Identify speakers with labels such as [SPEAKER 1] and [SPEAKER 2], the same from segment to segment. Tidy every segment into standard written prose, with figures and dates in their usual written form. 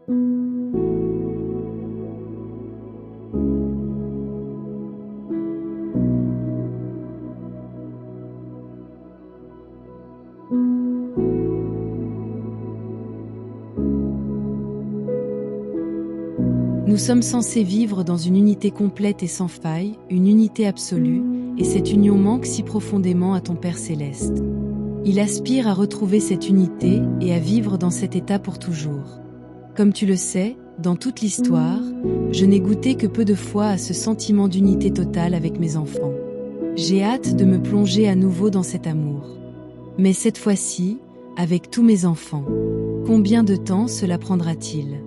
[SPEAKER 1] Nous sommes censés vivre dans une unité complète et sans faille, une unité absolue, et cette union manque si profondément à ton Père céleste. Il aspire à retrouver cette unité et à vivre dans cet état pour toujours. Comme tu le sais, dans toute l'histoire, je n'ai goûté que peu de fois à ce sentiment d'unité totale avec mes enfants. J'ai hâte de me plonger à nouveau dans cet amour. Mais cette fois-ci, avec tous mes enfants. Combien de temps cela prendra-t-il?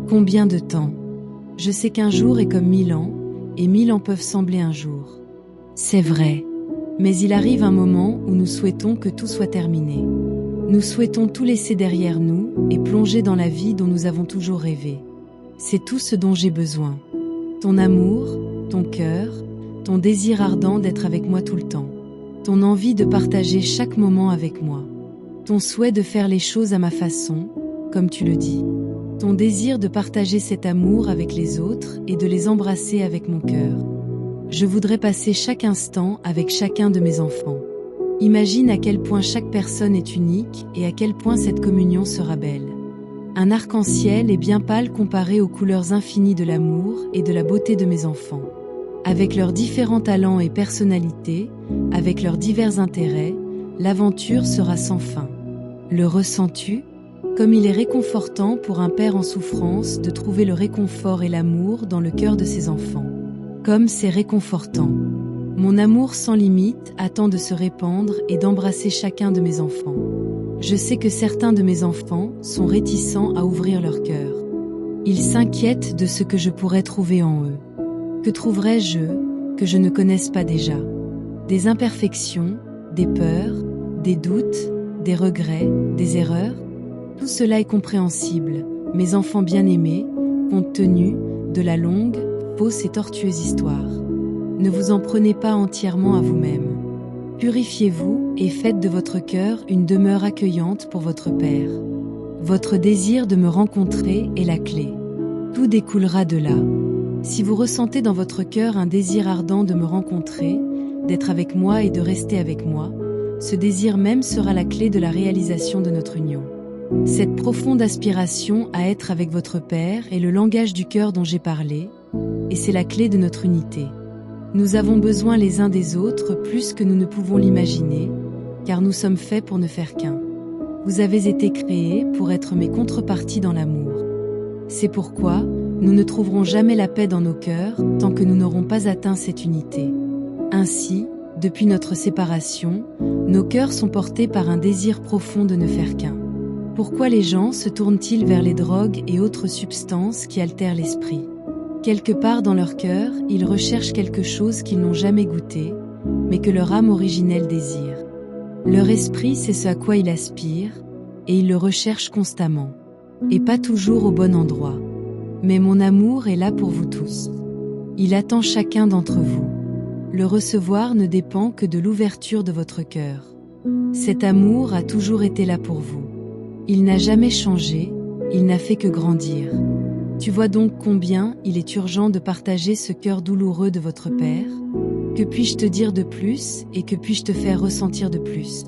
[SPEAKER 1] Combien de temps? Je sais qu'un jour est comme 1000 ans, et 1000 ans peuvent sembler un jour. C'est vrai. Mais il arrive un moment où nous souhaitons que tout soit terminé. Nous souhaitons tout laisser derrière nous et plonger dans la vie dont nous avons toujours rêvé. C'est tout ce dont j'ai besoin. Ton amour, ton cœur, ton désir ardent d'être avec moi tout le temps. Ton envie de partager chaque moment avec moi. Ton souhait de faire les choses à ma façon, comme tu le dis. Ton désir de partager cet amour avec les autres et de les embrasser avec mon cœur. Je voudrais passer chaque instant avec chacun de mes enfants. Imagine à quel point chaque personne est unique et à quel point cette communion sera belle. Un arc-en-ciel est bien pâle comparé aux couleurs infinies de l'amour et de la beauté de mes enfants. Avec leurs différents talents et personnalités, avec leurs divers intérêts, l'aventure sera sans fin. Le ressens-tu ? Comme il est réconfortant pour un père en souffrance de trouver le réconfort et l'amour dans le cœur de ses enfants. Comme c'est réconfortant. Mon amour sans limite attend de se répandre et d'embrasser chacun de mes enfants. Je sais que certains de mes enfants sont réticents à ouvrir leur cœur. Ils s'inquiètent de ce que je pourrais trouver en eux. Que trouverais-je que je ne connaisse pas déjà? Des imperfections, des peurs, des doutes, des regrets, des erreurs? Tout cela est compréhensible, mes enfants bien-aimés, compte tenu de la longue, fausse et tortueuse histoire. Ne vous en prenez pas entièrement à vous-même. Purifiez-vous et faites de votre cœur une demeure accueillante pour votre Père. Votre désir de me rencontrer est la clé. Tout découlera de là. Si vous ressentez dans votre cœur un désir ardent de me rencontrer, d'être avec moi et de rester avec moi, ce désir même sera la clé de la réalisation de notre union. Cette profonde aspiration à être avec votre Père est le langage du cœur dont j'ai parlé, et c'est la clé de notre unité. Nous avons besoin les uns des autres plus que nous ne pouvons l'imaginer, car nous sommes faits pour ne faire qu'un. Vous avez été créés pour être mes contreparties dans l'amour. C'est pourquoi nous ne trouverons jamais la paix dans nos cœurs tant que nous n'aurons pas atteint cette unité. Ainsi, depuis notre séparation, nos cœurs sont portés par un désir profond de ne faire qu'un. Pourquoi les gens se tournent-ils vers les drogues et autres substances qui altèrent l'esprit? Quelque part dans leur cœur, ils recherchent quelque chose qu'ils n'ont jamais goûté, mais que leur âme originelle désire. Leur esprit sait ce à quoi il aspire, et il le recherche constamment, et pas toujours au bon endroit. Mais mon amour est là pour vous tous. Il attend chacun d'entre vous. Le recevoir ne dépend que de l'ouverture de votre cœur. Cet amour a toujours été là pour vous. Il n'a jamais changé, il n'a fait que grandir. Tu vois donc combien il est urgent de partager ce cœur douloureux de votre Père? Que puis-je te dire de plus et que puis-je te faire ressentir de plus?